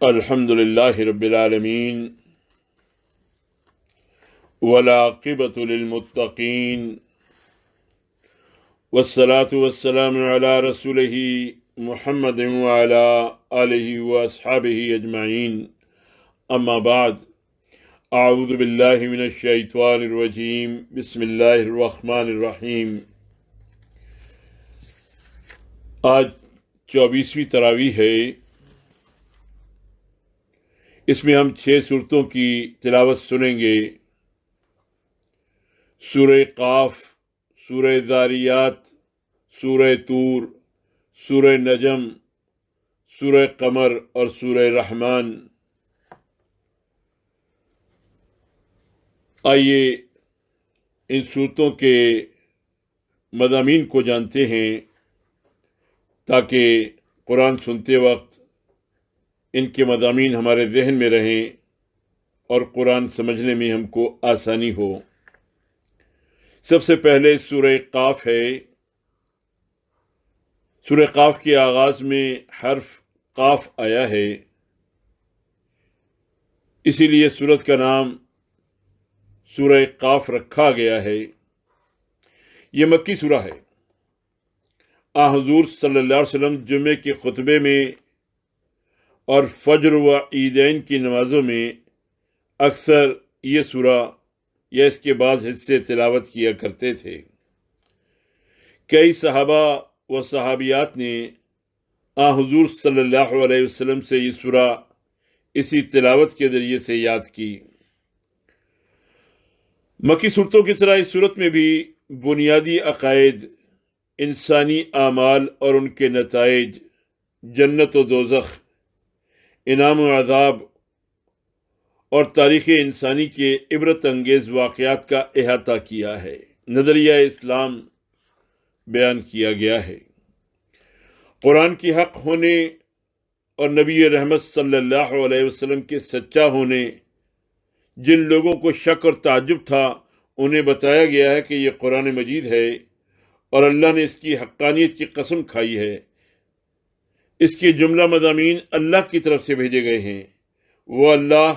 الحمد للہ رب العالمین والعاقبۃ للمتقین والصلاة والسلام علی رسولہ محمد وعلی آلہ واصحابہ اجمعین، اما بعد، اعوذ باللہ من الشیطان الرجیم، بسم اللہ الرحمن الرحیم۔ آج 24ویں تراویح ہے۔ اس میں ہم 6 سورتوں کی تلاوت سنیں گے۔ سورہ قاف، سورہ ذاریات، سورہ طور، سورہ نجم، سورہ قمر اور سورہ رحمان۔ آئیے ان سورتوں کے مضامین کو جانتے ہیں تاکہ قرآن سنتے وقت ان کے مضامین ہمارے ذہن میں رہیں اور قرآن سمجھنے میں ہم کو آسانی ہو۔ سب سے پہلے سورہ قاف ہے۔ سورہ قاف کے آغاز میں حرف قاف آیا ہے، اسی لیے سورت کا نام سورہ قاف رکھا گیا ہے۔ یہ مکی سورہ ہے۔ حضور صلی اللہ علیہ وسلم جمعے کے خطبے میں اور فجر و عیدین کی نمازوں میں اکثر یہ سورہ یا اس کے بعض حصے تلاوت کیا کرتے تھے۔ کئی صحابہ و صحابیات نے حضور صلی اللہ علیہ وسلم سے یہ سورہ اسی تلاوت کے ذریعے سے یاد کی۔ مکی صورتوں کی طرح اس صورت میں بھی بنیادی عقائد، انسانی اعمال اور ان کے نتائج، جنت و دوزخ، انعام و عذاب اور تاریخ انسانی کے عبرت انگیز واقعات کا احاطہ کیا ہے۔ نظریہ اسلام بیان کیا گیا ہے۔ قرآن کی حق ہونے اور نبی رحمت صلی اللہ علیہ وسلم کے سچا ہونے، جن لوگوں کو شک اور تعجب تھا انہیں بتایا گیا ہے کہ یہ قرآن مجید ہے اور اللہ نے اس کی حقانیت کی قسم کھائی ہے۔ اس کے جملہ مضامین اللہ کی طرف سے بھیجے گئے ہیں۔ وہ اللہ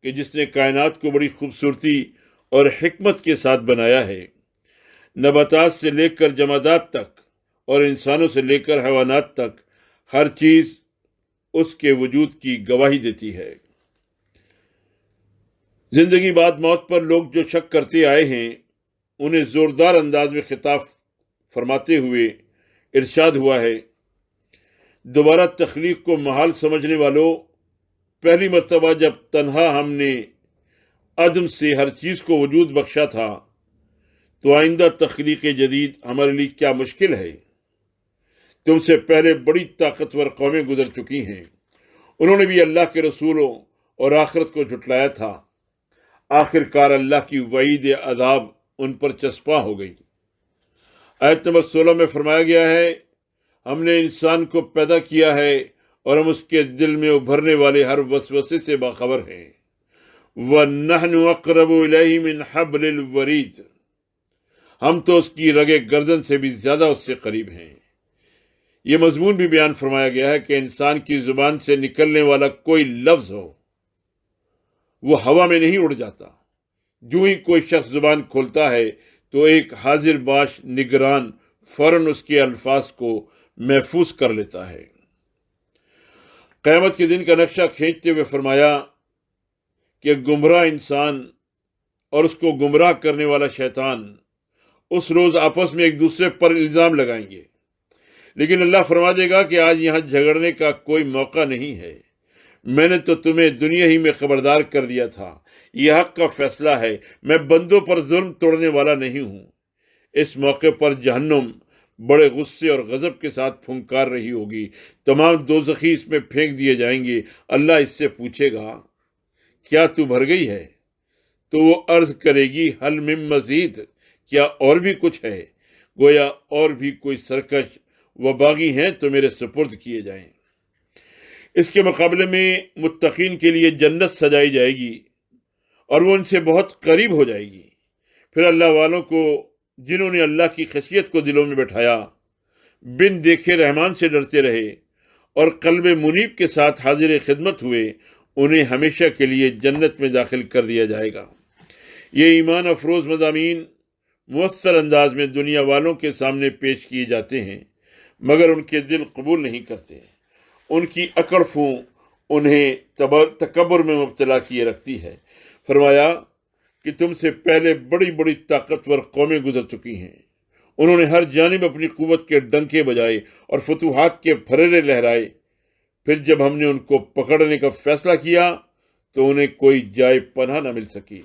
کہ جس نے کائنات کو بڑی خوبصورتی اور حکمت کے ساتھ بنایا ہے، نباتات سے لے کر جمادات تک اور انسانوں سے لے کر حیوانات تک ہر چیز اس کے وجود کی گواہی دیتی ہے۔ زندگی بعد موت پر لوگ جو شک کرتے آئے ہیں، انہیں زوردار انداز میں خطاب فرماتے ہوئے ارشاد ہوا ہے، دوبارہ تخلیق کو محال سمجھنے والوں، پہلی مرتبہ جب تنہا ہم نے عدم سے ہر چیز کو وجود بخشا تھا تو آئندہ تخلیق جدید ہمارے لیے کیا مشکل ہے۔ تم سے پہلے بڑی طاقتور قومیں گزر چکی ہیں، انہوں نے بھی اللہ کے رسولوں اور آخرت کو جھٹلایا تھا، آخر کار اللہ کی وعید عذاب ان پر چسپاں ہو گئی۔ آیت نمبر 16 میں فرمایا گیا ہے، ہم نے انسان کو پیدا کیا ہے اور ہم اس کے دل میں ابھرنے والے ہر وسوسے سے باخبر ہیں۔ وَنَحْنُ أَقْرَبُ إِلَيْهِ مِنْ حَبْلِ الْوَرِيدِ، ہم تو اس کی رگ گردن سے بھی زیادہ اس سے قریب ہیں۔ یہ مضمون بھی بیان فرمایا گیا ہے کہ انسان کی زبان سے نکلنے والا کوئی لفظ ہو، وہ ہوا میں نہیں اڑ جاتا۔ جو ہی کوئی شخص زبان کھولتا ہے تو ایک حاضر باش نگران فوراً اس کے الفاظ کو محفوظ کر لیتا ہے۔ قیامت کے دن کا نقشہ کھینچتے ہوئے فرمایا کہ گمراہ انسان اور اس کو گمراہ کرنے والا شیطان اس روز آپس میں ایک دوسرے پر الزام لگائیں گے، لیکن اللہ فرما دے گا کہ آج یہاں جھگڑنے کا کوئی موقع نہیں ہے، میں نے تو تمہیں دنیا ہی میں خبردار کر دیا تھا، یہ حق کا فیصلہ ہے، میں بندوں پر ظلم توڑنے والا نہیں ہوں۔ اس موقع پر جہنم بڑے غصے اور غضب کے ساتھ پھنکار رہی ہوگی، تمام دوزخی اس میں پھینک دیے جائیں گے۔ اللہ اس سے پوچھے گا، کیا تو بھر گئی ہے؟ تو وہ عرض کرے گی، حل من مزید، کیا اور بھی کچھ ہے؟ گویا اور بھی کوئی سرکش و باغی ہیں تو میرے سپرد کیے جائیں۔ اس کے مقابلے میں متقین کے لیے جنت سجائی جائے گی اور وہ ان سے بہت قریب ہو جائے گی۔ پھر اللہ والوں کو، جنہوں نے اللہ کی خشیت کو دلوں میں بٹھایا، بن دیکھے رحمان سے ڈرتے رہے اور قلب منیب کے ساتھ حاضر خدمت ہوئے انہیں ہمیشہ کے لیے جنت میں داخل کر دیا جائے گا۔ یہ ایمان افروز مضامین مؤثر انداز میں دنیا والوں کے سامنے پیش کیے جاتے ہیں، مگر ان کے دل قبول نہیں کرتے۔ ان کی اکڑ فوں انہیں تکبر میں مبتلا کیے رکھتی ہے۔ فرمایا کہ تم سے پہلے بڑی بڑی طاقتور قومیں گزر چکی ہیں، انہوں نے ہر جانب اپنی قوت کے ڈنکے بجائے اور فتوحات کے پھریرے لہرائے، پھر جب ہم نے ان کو پکڑنے کا فیصلہ کیا تو انہیں کوئی جائے پناہ نہ مل سکی۔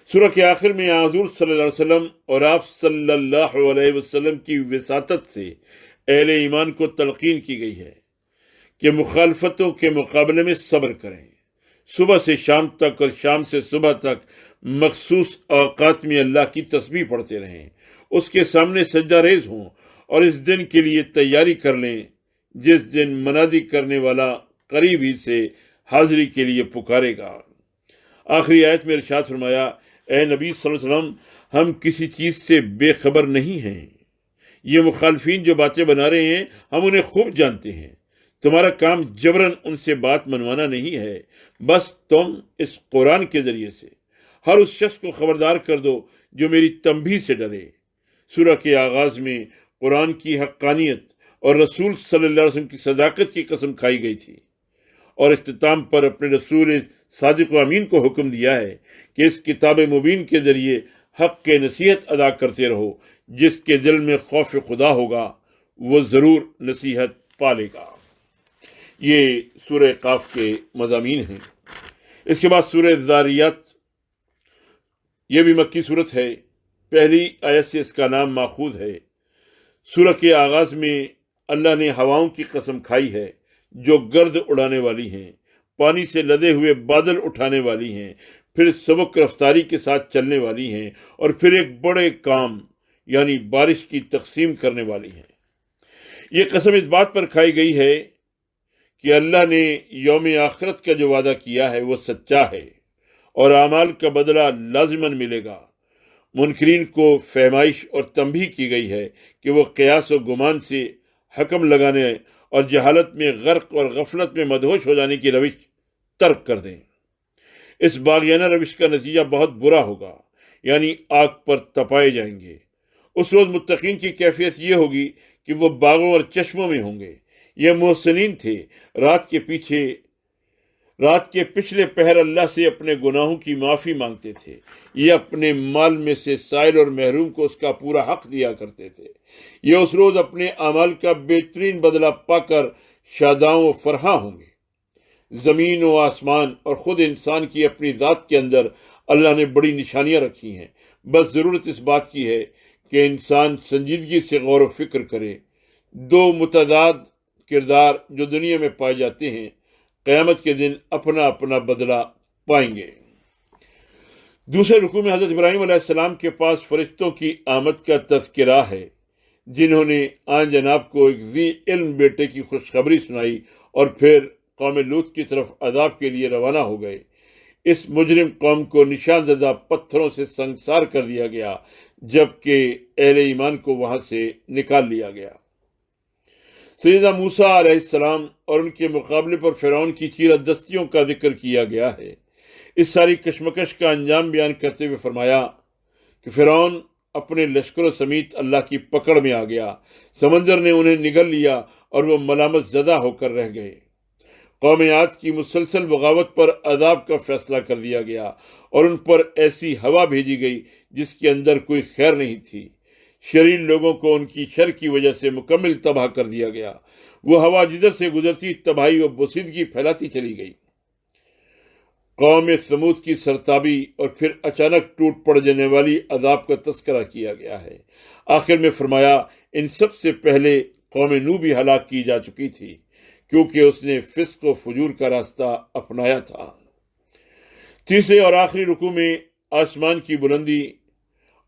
سورہ کے آخر میں حضور صلی اللہ علیہ وسلم اور آپ صلی اللہ علیہ وسلم کی وساطت سے اہل ایمان کو تلقین کی گئی ہے کہ مخالفتوں کے مقابلے میں صبر کریں، صبح سے شام تک اور شام سے صبح تک مخصوص اوقات میں اللہ کی تسبیح پڑھتے رہیں، اس کے سامنے سجدہ ریز ہوں اور اس دن کے لیے تیاری کر لیں جس دن منادی کرنے والا قریب ہی سے حاضری کے لیے پکارے گا۔ آخری آیت میں ارشاد فرمایا، اے نبی صلی اللہ علیہ وسلم، ہم کسی چیز سے بے خبر نہیں ہیں، یہ مخالفین جو باتیں بنا رہے ہیں ہم انہیں خوب جانتے ہیں، تمہارا کام جبراً ان سے بات منوانا نہیں ہے، بس تم اس قرآن کے ذریعے سے ہر اس شخص کو خبردار کر دو جو میری تنبیہ سے ڈرے۔ سورہ کے آغاز میں قرآن کی حقانیت اور رسول صلی اللہ علیہ وسلم کی صداقت کی قسم کھائی گئی تھی، اور اختتام پر اپنے رسول صادق و امین کو حکم دیا ہے کہ اس کتاب مبین کے ذریعے حق کے نصیحت ادا کرتے رہو، جس کے دل میں خوف خدا ہوگا وہ ضرور نصیحت پالے گا۔ یہ سورہ قاف کے مضامین ہیں۔ اس کے بعد سورہ ذاریات، یہ بھی مکی صورت ہے، پہلی آیت سے اس کا نام ماخوذ ہے۔ سورہ کے آغاز میں اللہ نے ہواؤں کی قسم کھائی ہے جو گرد اڑانے والی ہیں، پانی سے لدے ہوئے بادل اٹھانے والی ہیں، پھر سبک رفتاری کے ساتھ چلنے والی ہیں، اور پھر ایک بڑے کام یعنی بارش کی تقسیم کرنے والی ہیں۔ یہ قسم اس بات پر کھائی گئی ہے کہ اللہ نے یوم آخرت کا جو وعدہ کیا ہے وہ سچا ہے اور اعمال کا بدلہ لازماً ملے گا۔ منکرین کو فہمائش اور تنبیہ کی گئی ہے کہ وہ قیاس و گمان سے حکم لگانے اور جہالت میں غرق اور غفلت میں مدہوش ہو جانے کی روش ترک کر دیں۔ اس باغیانہ روش کا نتیجہ بہت برا ہوگا، یعنی آگ پر تپائے جائیں گے۔ اس روز متقین کی کیفیت یہ ہوگی کہ وہ باغوں اور چشموں میں ہوں گے۔ یہ محسنین تھے، رات کے پچھلے پہر اللہ سے اپنے گناہوں کی معافی مانگتے تھے، یہ اپنے مال میں سے سائل اور محروم کو اس کا پورا حق دیا کرتے تھے۔ یہ اس روز اپنے اعمال کا بہترین بدلہ پا کر شاداں و فرحاں ہوں گے۔ زمین و آسمان اور خود انسان کی اپنی ذات کے اندر اللہ نے بڑی نشانیاں رکھی ہیں، بس ضرورت اس بات کی ہے کہ انسان سنجیدگی سے غور و فکر کرے۔ دو متضاد کردار جو دنیا میں پائے جاتے ہیں قیامت کے دن اپنا اپنا بدلہ پائیں گے۔ دوسرے رکوع میں حضرت ابراہیم علیہ السلام کے پاس فرشتوں کی آمد کا تذکرہ ہے، جنہوں نے آن جناب کو ایک ذی علم بیٹے کی خوشخبری سنائی اور پھر قوم لوط کی طرف عذاب کے لیے روانہ ہو گئے۔ اس مجرم قوم کو نشان زدہ پتھروں سے سنگسار کر دیا گیا، جبکہ اہل ایمان کو وہاں سے نکال لیا گیا۔ سیدنا موسیٰ علیہ السلام اور ان کے مقابلے پر فرعون کی چیرہ دستیوں کا ذکر کیا گیا ہے۔ اس ساری کشمکش کا انجام بیان کرتے ہوئے فرمایا کہ فرعون اپنے لشکروں سمیت اللہ کی پکڑ میں آ گیا، سمندر نے انہیں نگل لیا اور وہ ملامت زدہ ہو کر رہ گئے۔ قوم عاد کی مسلسل بغاوت پر عذاب کا فیصلہ کر دیا گیا اور ان پر ایسی ہوا بھیجی گئی جس کے اندر کوئی خیر نہیں تھی۔ شریر لوگوں کو ان کی شر کی وجہ سے مکمل تباہ کر دیا گیا۔ وہ ہوا جدھر سے گزرتی تباہی و بوسیدگی پھیلاتی چلی گئی۔ قوم سمود کی سرتابی اور پھر اچانک ٹوٹ پڑ جانے والی عذاب کا تذکرہ کیا گیا ہے۔ آخر میں فرمایا ان سب سے پہلے قوم نوح بھی ہلاک کی جا چکی تھی، کیونکہ اس نے فسق و فجور کا راستہ اپنایا تھا۔ تیسرے اور آخری رکوع میں آسمان کی بلندی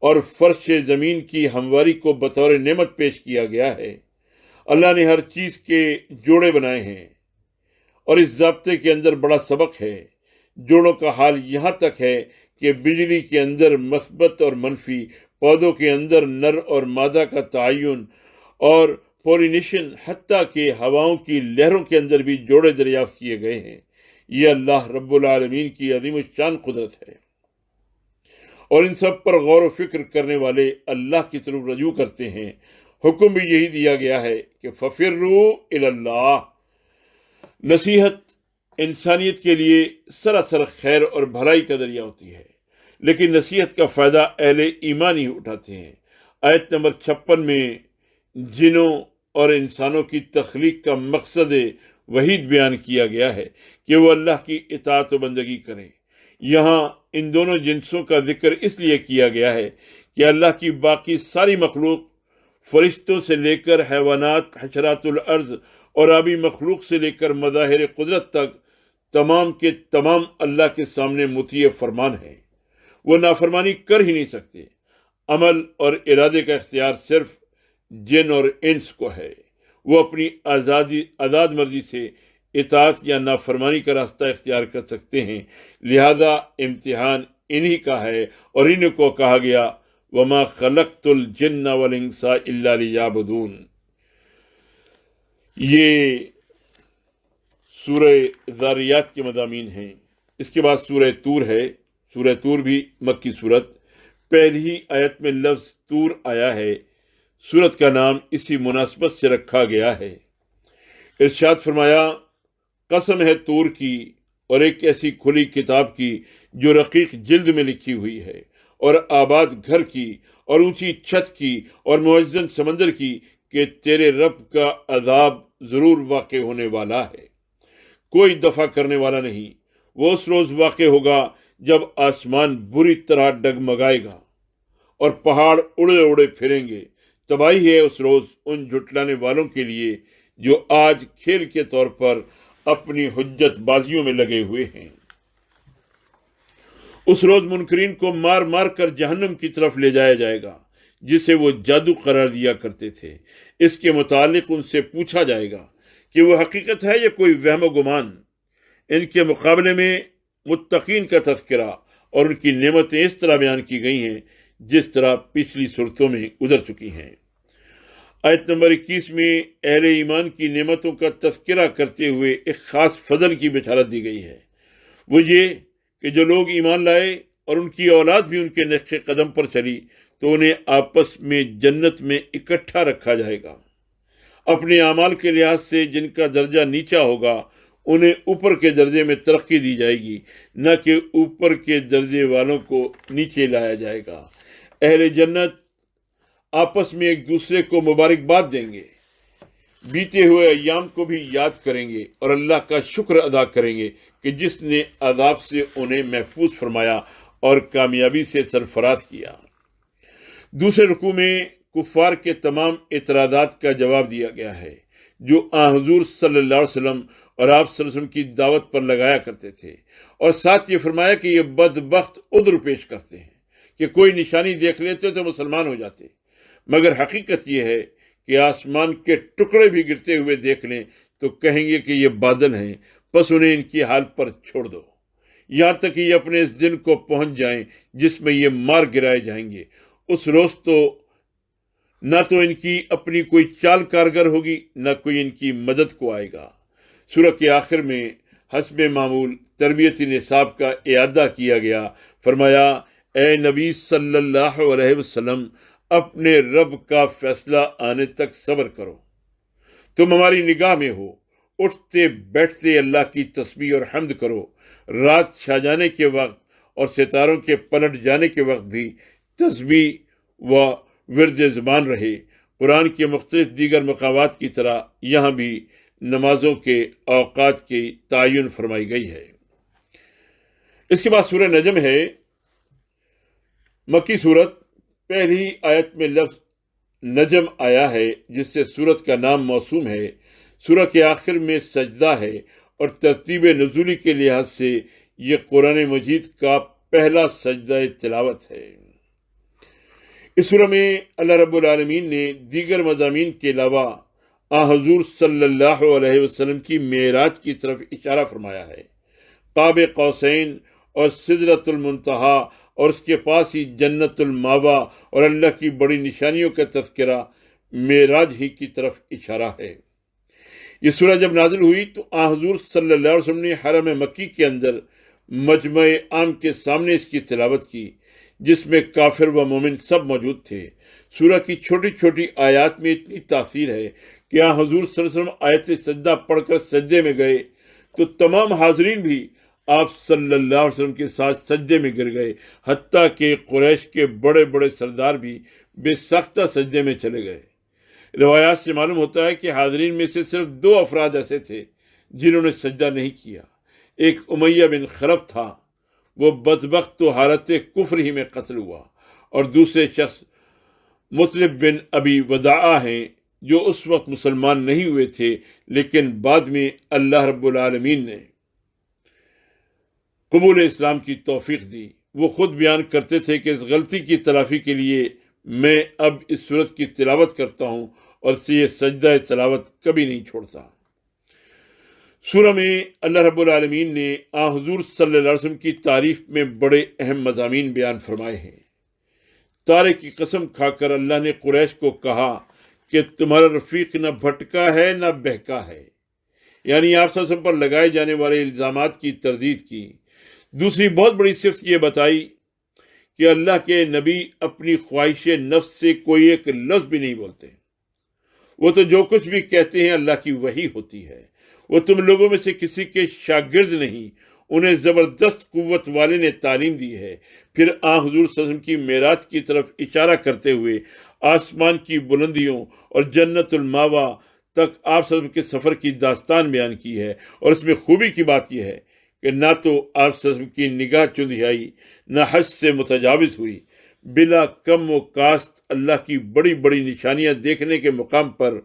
اور فرش زمین کی ہمواری کو بطور نعمت پیش کیا گیا ہے۔ اللہ نے ہر چیز کے جوڑے بنائے ہیں اور اس ضابطے کے اندر بڑا سبق ہے۔ جوڑوں کا حال یہاں تک ہے کہ بجلی کے اندر مثبت اور منفی، پودوں کے اندر نر اور مادہ کا تعین، اور پولینیشن حتیٰ کہ ہواؤں کی لہروں کے اندر بھی جوڑے دریافت کیے گئے ہیں۔ یہ اللہ رب العالمین کی عظیم الشان قدرت ہے، اور ان سب پر غور و فکر کرنے والے اللہ کی طرف رجوع کرتے ہیں۔ حکم بھی یہی دیا گیا ہے کہ ففروا الی اللہ۔ نصیحت انسانیت کے لیے سراسر خیر اور بھلائی کا ذریعہ ہوتی ہے، لیکن نصیحت کا فائدہ اہل ایمان ہی اٹھاتے ہیں۔ آیت نمبر 56 میں جنوں اور انسانوں کی تخلیق کا مقصد وحید بیان کیا گیا ہے کہ وہ اللہ کی اطاعت و بندگی کریں۔ یہاں ان دونوں جنسوں کا ذکر اس لیے کیا گیا ہے کہ اللہ کی باقی ساری مخلوق، فرشتوں سے لے کر حیوانات، حشرات الارض اور آبی مخلوق سے لے کر مظاہر قدرت تک، تمام کے تمام اللہ کے سامنے مطیع فرمان ہیں۔ وہ نافرمانی کر ہی نہیں سکتے۔ عمل اور ارادے کا اختیار صرف جن اور انس کو ہے۔ وہ اپنی آزاد مرضی سے اطاعت یا نافرمانی کا راستہ اختیار کر سکتے ہیں، لہذا امتحان انہی کا ہے، اور انہی کو کہا گیا وَمَا خَلَقْتُ الْجِنَّ وَالْإِنسَ إِلَّا لِيَعْبُدُونَ۔ یہ سورہ ذاریات کے مضامین ہیں۔ اس کے بعد سورہ طور ہے۔ سورہ طور بھی مکی صورت۔ پہلی ہی آیت میں لفظ طور آیا ہے، سورت کا نام اسی مناسبت سے رکھا گیا ہے۔ ارشاد فرمایا، قسم ہے طور کی اور ایک ایسی کھلی کتاب کی جو رقیق جلد میں لکھی ہوئی ہے، اور آباد گھر کی اور اونچی چھت کی اور موزن سمندر کی، کہ تیرے رب کا عذاب ضرور واقع ہونے والا ہے، کوئی دفع کرنے والا نہیں۔ وہ اس روز واقع ہوگا جب آسمان بری طرح ڈگمگائے گا اور پہاڑ اڑے اڑے پھریں گے۔ تباہی ہے اس روز ان جھٹلانے والوں کے لیے جو آج کھیل کے طور پر اپنی حجت بازیوں میں لگے ہوئے ہیں۔ اس روز منکرین کو مار مار کر جہنم کی طرف لے جایا جائے گا، جسے وہ جادو قرار دیا کرتے تھے۔ اس کے متعلق ان سے پوچھا جائے گا کہ وہ حقیقت ہے یا کوئی وہم و گمان۔ ان کے مقابلے میں متقین کا تذکرہ اور ان کی نعمتیں اس طرح بیان کی گئی ہیں جس طرح پچھلی صورتوں میں گزر چکی ہیں۔ آیت نمبر 21 میں اہل ایمان کی نعمتوں کا تذکرہ کرتے ہوئے ایک خاص فضل کی بشارت دی گئی ہے۔ وہ یہ کہ جو لوگ ایمان لائے اور ان کی اولاد بھی ان کے نقش قدم پر چلی تو انہیں آپس میں جنت میں اکٹھا رکھا جائے گا۔ اپنے اعمال کے لحاظ سے جن کا درجہ نیچا ہوگا انہیں اوپر کے درجے میں ترقی دی جائے گی، نہ کہ اوپر کے درجے والوں کو نیچے لایا جائے گا۔ اہل جنت آپس میں ایک دوسرے کو مبارکباد دیں گے، بیتے ہوئے ایام کو بھی یاد کریں گے اور اللہ کا شکر ادا کریں گے کہ جس نے عذاب سے انہیں محفوظ فرمایا اور کامیابی سے سرفراز کیا۔ دوسرے رکوع میں کفار کے تمام اعتراضات کا جواب دیا گیا ہے جو حضور صلی اللہ علیہ وسلم اور آپ صلی اللہ علیہ وسلم کی دعوت پر لگایا کرتے تھے، اور ساتھ یہ فرمایا کہ یہ بدبخت عذر پیش کرتے ہیں کہ کوئی نشانی دیکھ لیتے تو مسلمان ہو جاتے، مگر حقیقت یہ ہے کہ آسمان کے ٹکڑے بھی گرتے ہوئے دیکھ لیں تو کہیں گے کہ یہ بادل ہیں، بس انہیں ان کی حال پر چھوڑ دو، یہاں تک کہ یہ اپنے اس دن کو پہنچ جائیں جس میں یہ مار گرائے جائیں گے۔ اس روز تو نہ تو ان کی اپنی کوئی چال کارگر ہوگی، نہ کوئی ان کی مدد کو آئے گا۔ سورہ کے آخر میں حسب معمول تربیت نصاب کا اعادہ کیا گیا۔ فرمایا، اے نبی صلی اللہ علیہ وسلم، اپنے رب کا فیصلہ آنے تک صبر کرو، تم ہماری نگاہ میں ہو، اٹھتے بیٹھتے اللہ کی تسبیح اور حمد کرو، رات چھا جانے کے وقت اور ستاروں کے پلٹ جانے کے وقت بھی تسبیح و ورد زبان رہے۔ قرآن کے مختلف دیگر مقامات کی طرح یہاں بھی نمازوں کے اوقات کی تعین فرمائی گئی ہے۔ اس کے بعد سورہ نجم ہے، مکی صورت۔ پہلی آیت میں لفظ نجم آیا ہے جس سے سورت کا نام موسوم ہے۔ سورہ کے آخر میں سجدہ ہے اور ترتیب نزولی کے لحاظ سے یہ قرآن مجید کا پہلا سجدہ تلاوت ہے۔ اس سورہ میں اللہ رب العالمین نے دیگر مضامین کے علاوہ حضور صلی اللہ علیہ وسلم کی معراج کی طرف اشارہ فرمایا ہے۔ قاب قوسین اور سدرۃ المنتہا اور اس کے پاس ہی جنت الماوا اور اللہ کی بڑی نشانیوں کا تذکرہ معراج ہی کی طرف اشارہ ہے۔ یہ سورہ جب نازل ہوئی تو حضور صلی اللہ علیہ وسلم نے حرم مکی کے اندر مجمع عام کے سامنے اس کی تلاوت کی، جس میں کافر و مومن سب موجود تھے۔ سورہ کی چھوٹی چھوٹی آیات میں اتنی تاثیر ہے کہ حضور صلی اللہ علیہ وسلم آیت سجدہ پڑھ کر سجدے میں گئے تو تمام حاضرین بھی آپ صلی اللہ علیہ وسلم کے ساتھ سجدے میں گر گئے، حتیٰ کہ قریش کے بڑے بڑے سردار بھی بے ساختہ سجدے میں چلے گئے۔ روایات سے معلوم ہوتا ہے کہ حاضرین میں سے صرف 2 افراد ایسے تھے جنہوں نے سجدہ نہیں کیا۔ ایک امیہ بن خلف تھا، وہ بدبخت تو حالت کفر ہی میں قتل ہوا، اور دوسرے شخص مطلب بن ابی وداعہ ہیں، جو اس وقت مسلمان نہیں ہوئے تھے، لیکن بعد میں اللہ رب العالمین نے قبول اسلام کی توفیق دی۔ وہ خود بیان کرتے تھے کہ اس غلطی کی تلافی کے لیے میں اب اس سورت کی تلاوت کرتا ہوں اور سے یہ سجدہ تلاوت کبھی نہیں چھوڑتا۔ سورہ میں اللہ رب العالمین نے حضور صلی اللہ علیہ وسلم کی تعریف میں بڑے اہم مضامین بیان فرمائے ہیں۔ تارے کی قسم کھا کر اللہ نے قریش کو کہا کہ تمہارا رفیق نہ بھٹکا ہے نہ بہکا ہے، یعنی آپ صلی اللہ علیہ وسلم پر لگائے جانے والے الزامات کی تردید کی۔ دوسری بہت بڑی صفت یہ بتائی کہ اللہ کے نبی اپنی خواہش نفس سے کوئی ایک لفظ بھی نہیں بولتے، وہ تو جو کچھ بھی کہتے ہیں اللہ کی وحی ہوتی ہے۔ وہ تم لوگوں میں سے کسی کے شاگرد نہیں، انہیں زبردست قوت والے نے تعلیم دی ہے۔ پھر حضور صلی اللہ علیہ وسلم کی معراج کی طرف اشارہ کرتے ہوئے آسمان کی بلندیوں اور جنت الماوا تک آپ صلی اللہ علیہ وسلم کے سفر کی داستان بیان کی ہے، اور اس میں خوبی کی بات یہ ہے کہ نہ تو آپ صلی اللہ علیہ وسلم کی نگاہ چندھیائی، نہ حد سے متجاوز ہوئی، بلا کم و کاست اللہ کی بڑی بڑی نشانیاں دیکھنے کے مقام پر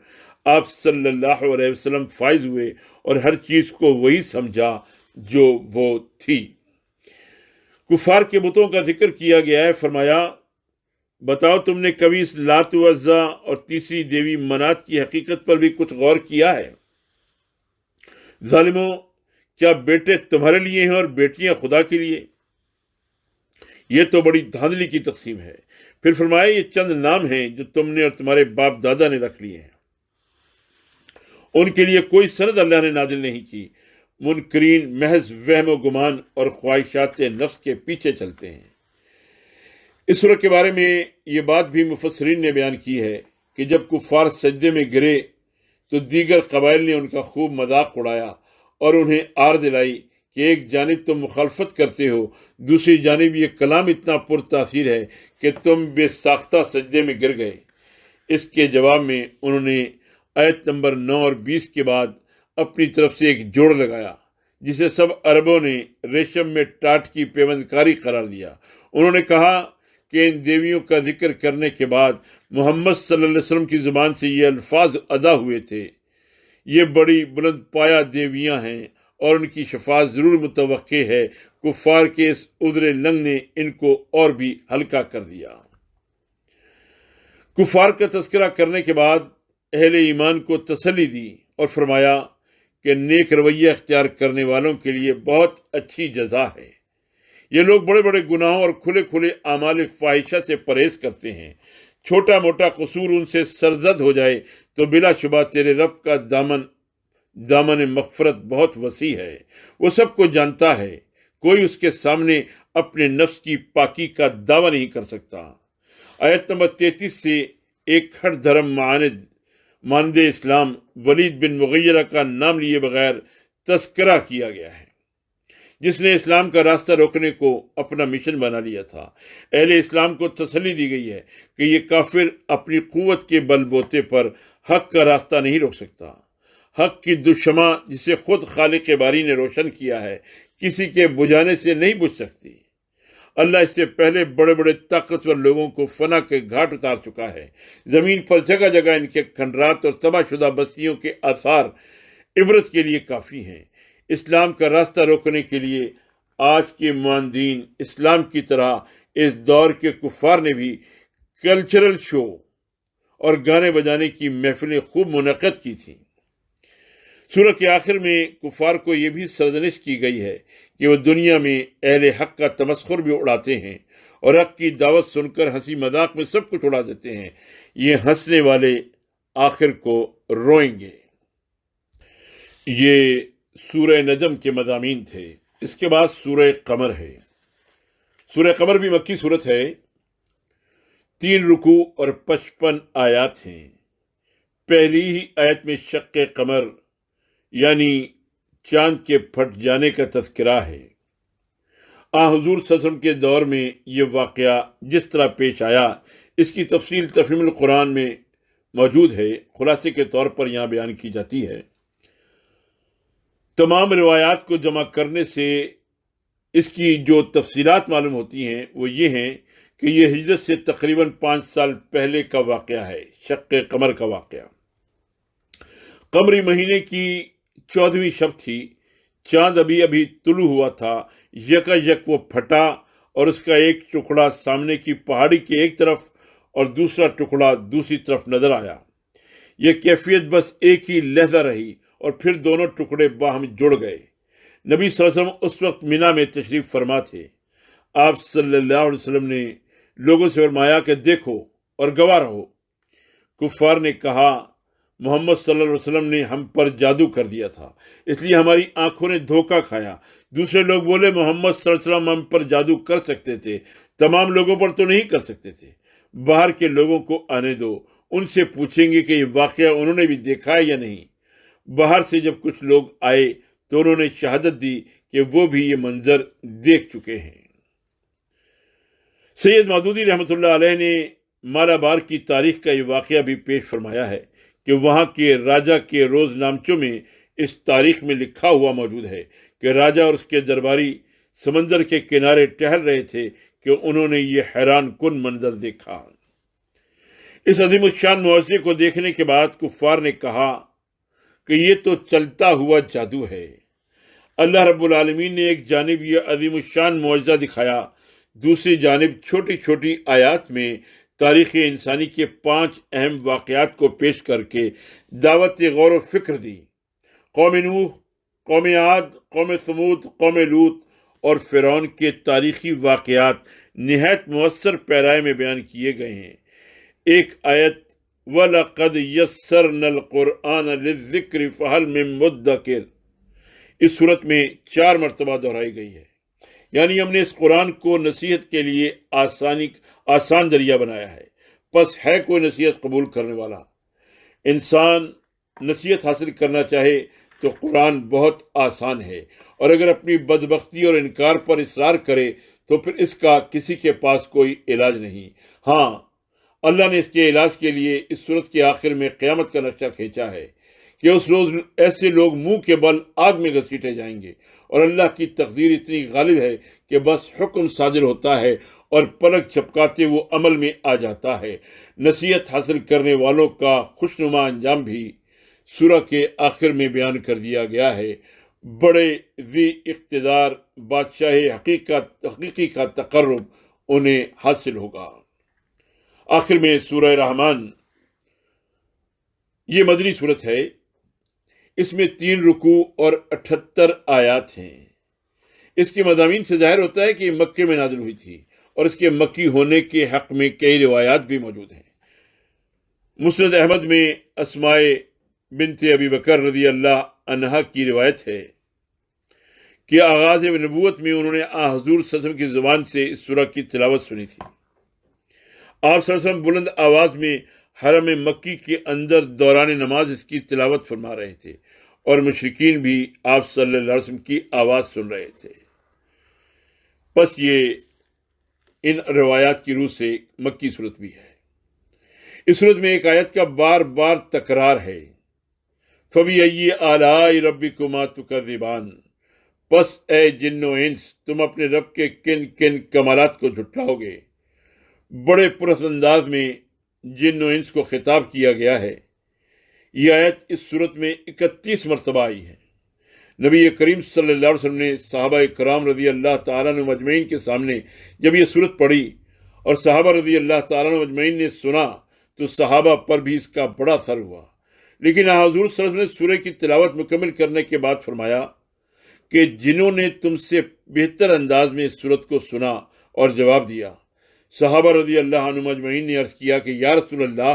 آپ صلی اللہ علیہ وسلم فائز ہوئے اور ہر چیز کو وہی سمجھا جو وہ تھی۔ کفار کے بتوں کا ذکر کیا گیا ہے۔ فرمایا، بتاؤ تم نے کبھی اس لات و عزا اور تیسری دیوی منات کی حقیقت پر بھی کچھ غور کیا ہے؟ ظالموں، کیا بیٹے تمہارے لیے ہیں اور بیٹیاں خدا کے لیے؟ یہ تو بڑی دھاندلی کی تقسیم ہے۔ پھر فرمایا، یہ چند نام ہیں جو تم نے اور تمہارے باپ دادا نے رکھ لیے ہیں، ان کے لیے کوئی سند اللہ نے نازل نہیں کی۔ منکرین محض وہم و گمان اور خواہشات نفس کے پیچھے چلتے ہیں۔ اس سورہ کے بارے میں یہ بات بھی مفسرین نے بیان کی ہے کہ جب کفار سجدے میں گرے تو دیگر قبائل نے ان کا خوب مذاق اڑایا اور انہیں آر دلائی کہ ایک جانب تم مخالفت کرتے ہو، دوسری جانب یہ کلام اتنا پر تاثیر ہے کہ تم بے ساختہ سجدے میں گر گئے۔ اس کے جواب میں انہوں نے آیت نمبر 9 اور 20 کے بعد اپنی طرف سے ایک جوڑ لگایا، جسے سب عربوں نے ریشم میں ٹاٹ کی پیوند کاری قرار دیا۔ انہوں نے کہا کہ ان دیویوں کا ذکر کرنے کے بعد محمد صلی اللہ علیہ وسلم کی زبان سے یہ الفاظ ادا ہوئے تھے، یہ بڑی بلند پایہ دیویاں ہیں اور ان کی شفاعت ضرور متوقع ہے۔ کفار کے اس عذر لنگ نے ان کو اور بھی ہلکا کر دیا۔ کفار کا تذکرہ کرنے کے بعد اہل ایمان کو تسلی دی اور فرمایا کہ نیک رویہ اختیار کرنے والوں کے لیے بہت اچھی جزا ہے۔ یہ لوگ بڑے بڑے گناہوں اور کھلے کھلے اعمال فاحشہ سے پرہیز کرتے ہیں۔ چھوٹا موٹا قصور ان سے سرزد ہو جائے تو بلا شبہ تیرے رب کا دامن مغفرت بہت وسیع ہے، وہ سب کو جانتا ہے، کوئی اس کے سامنے اپنے نفس کی پاکی کا دعویٰ نہیں کر سکتا۔ آیت نمبر 33 سے ایک کھٹ دھرم مانند اسلام ولید بن مغیرہ کا نام لیے بغیر تذکرہ کیا گیا ہے، جس نے اسلام کا راستہ روکنے کو اپنا مشن بنا لیا تھا۔ اہل اسلام کو تسلی دی گئی ہے کہ یہ کافر اپنی قوت کے بل بوتے پر حق کا راستہ نہیں روک سکتا۔ حق کی دشماں جسے خود خالق باری نے روشن کیا ہے، کسی کے بجھانے سے نہیں بجھ سکتی۔ اللہ اس سے پہلے بڑے بڑے طاقتور لوگوں کو فنا کے گھاٹ اتار چکا ہے۔ زمین پر جگہ جگہ ان کے کھنڈرات اور تباہ شدہ بستیوں کے آثار عبرت کے لیے کافی ہیں۔ اسلام کا راستہ روکنے کے لیے آج کے ماندین اسلام کی طرح اس دور کے کفار نے بھی کلچرل شو اور گانے بجانے کی محفلیں خوب منعقد کی تھیں۔ سورہ کے آخر میں کفار کو یہ بھی سرزنش کی گئی ہے کہ وہ دنیا میں اہل حق کا تمسخر بھی اڑاتے ہیں اور حق کی دعوت سن کر ہنسی مذاق میں سب کچھ اڑا دیتے ہیں۔ یہ ہنسنے والے آخر کو روئیں گے۔ یہ سورہ نجم کے مضامین تھے۔ اس کے بعد سورہ قمر ہے۔ سورہ قمر بھی مکی صورت ہے، 3 رکوع اور 55 آیات ہیں۔ پہلی ہی آیت میں شق قمر یعنی چاند کے پھٹ جانے کا تذکرہ ہے۔ حضور صلی اللہ علیہ وسلم کے دور میں یہ واقعہ جس طرح پیش آیا اس کی تفصیل تفہیم القرآن میں موجود ہے، خلاصے کے طور پر یہاں بیان کی جاتی ہے۔ تمام روایات کو جمع کرنے سے اس کی جو تفصیلات معلوم ہوتی ہیں وہ یہ ہیں کہ یہ ہجرت سے تقریباً 5 سال پہلے کا واقعہ ہے، شق قمر کا واقعہ۔ قمری مہینے کی 14ویں شب تھی، چاند ابھی طلوع ہوا تھا، یک وہ پھٹا اور اس کا ایک ٹکڑا سامنے کی پہاڑی کے ایک طرف اور دوسرا ٹکڑا دوسری طرف نظر آیا۔ یہ کیفیت بس ایک ہی لحظہ رہی اور پھر دونوں ٹکڑے باہم جڑ گئے۔ نبی صلی اللہ علیہ وسلم اس وقت مینا میں تشریف فرما تھے۔ آپ صلی اللہ علیہ وسلم نے لوگوں سے فرمایا کہ دیکھو اور گواہ رہو۔ کفار نے کہا محمد صلی اللہ علیہ وسلم نے ہم پر جادو کر دیا تھا، اس لیے ہماری آنکھوں نے دھوکہ کھایا۔ دوسرے لوگ بولے محمد صلی اللہ علیہ وسلم ہم پر جادو کر سکتے تھے، تمام لوگوں پر تو نہیں کر سکتے تھے۔ باہر کے لوگوں کو آنے دو، ان سے پوچھیں گے کہ یہ واقعہ انہوں نے بھی دیکھا ہے یا نہیں۔ باہر سے جب کچھ لوگ آئے تو انہوں نے شہادت دی کہ وہ بھی یہ منظر دیکھ چکے ہیں۔ سید مودودی رحمۃ اللہ علیہ نے مالابار کی تاریخ کا یہ واقعہ بھی پیش فرمایا ہے کہ وہاں کے راجہ کے روز نامچوں میں اس تاریخ میں لکھا ہوا موجود ہے کہ راجہ اور اس کے درباری سمندر کے کنارے ٹہل رہے تھے کہ انہوں نے یہ حیران کن منظر دیکھا۔ اس عظیم الشان معجزے کو دیکھنے کے بعد کفار نے کہا کہ یہ تو چلتا ہوا جادو ہے۔ اللہ رب العالمین نے ایک جانب یہ عظیم الشان معجزہ دکھایا، دوسری جانب چھوٹی چھوٹی آیات میں تاریخ انسانی کے 5 اہم واقعات کو پیش کر کے دعوت غور و فکر دی۔ قوم نوح، قوم عاد، قوم ثمود، قوم لوط اور فرعون کے تاریخی واقعات نہایت مؤثر پیرائے میں بیان کیے گئے ہیں۔ ایک آیت وَلَقَدْ يَسَّرْنَا الْقُرْآنَ لِلذِّكْرِ فَهَلْ مِن مُدَّكِرٍ اس صورت میں 4 مرتبہ دہرائی گئی ہے، یعنی ہم نے اس قرآن کو نصیحت کے لیے آسان ذریعہ بنایا ہے، پس ہے کوئی نصیحت قبول کرنے والا؟ انسان نصیحت حاصل کرنا چاہے تو قرآن بہت آسان ہے، اور اگر اپنی بدبختی اور انکار پر اصرار کرے تو پھر اس کا کسی کے پاس کوئی علاج نہیں۔ ہاں، اللہ نے اس کے علاج کے لیے اس صورت کے آخر میں قیامت کا نقشہ کھینچا ہے کہ اس روز ایسے لوگ منہ کے بل آگ میں گھسیٹے جائیں گے، اور اللہ کی تقدیر اتنی غالب ہے کہ بس حکم صادر ہوتا ہے اور پلک جھپکاتے وہ عمل میں آ جاتا ہے۔ نصیحت حاصل کرنے والوں کا خوشنما انجام بھی سورہ کے آخر میں بیان کر دیا گیا ہے۔ بڑے ذی اقتدار بادشاہ حقیقی کا تقرب انہیں حاصل ہوگا۔ آخر میں سورہ رحمان، یہ مدنی صورت ہے، اس میں 3 رکوع اور 78 آیات ہیں۔ اس کے مضامین سے ظاہر ہوتا ہے کہ یہ مکے میں نازل ہوئی تھی، اور اس کے مکی ہونے کے حق میں کئی روایات بھی موجود ہیں۔ مسند احمد میں اسماء بنت ابی بکر رضی اللہ عنہا کی روایت ہے کہ آغاز نبوت میں انہوں نے حضور صلی اللہ علیہ وسلم کی زبان سے اس سورہ کی تلاوت سنی تھی۔ آپ صلی اللہ علیہ وسلم بلند آواز میں حرم مکی کے اندر دوران نماز اس کی تلاوت فرما رہے تھے، اور مشرکین بھی آپ صلی اللہ علیہ وسلم کی آواز سن رہے تھے۔ پس یہ ان روایات کی روح سے مکی صورت بھی ہے۔ اس صورت میں ایک آیت کا بار بار تکرار ہے، فَبِأَيِّ آلَاءِ رَبِّكُمَا تُكَذِّبَانِ پس اے جن و انس تم اپنے رب کے کن کن کمالات کو جھٹلاؤ گے۔ بڑے پرس انداز میں جن و انس کو خطاب کیا گیا ہے۔ یہ آیت اس صورت میں 31 مرتبہ آئی ہے۔ نبی کریم صلی اللہ علیہ وسلم نے صحابہ کرام رضی اللہ تعالیٰ عنہ مجمعین کے سامنے جب یہ صورت پڑھی اور صحابہ رضی اللہ تعالیٰ عنہ مجمعین نے سنا تو صحابہ پر بھی اس کا بڑا اثر ہوا، لیکن حضور صلی اللہ علیہ وسلم نے سورہ کی تلاوت مکمل کرنے کے بعد فرمایا کہ جنہوں نے تم سے بہتر انداز میں اس صورت کو سنا اور جواب دیا۔ صحابہ رضی اللہ عنہ مجمعین نے عرض کیا کہ یا رسول اللہ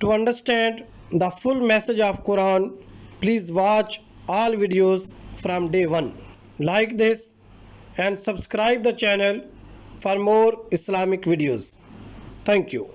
To understand the full message of Quran, please watch all videos from day one. Like this and subscribe the channel for more Islamic videos. Thank you.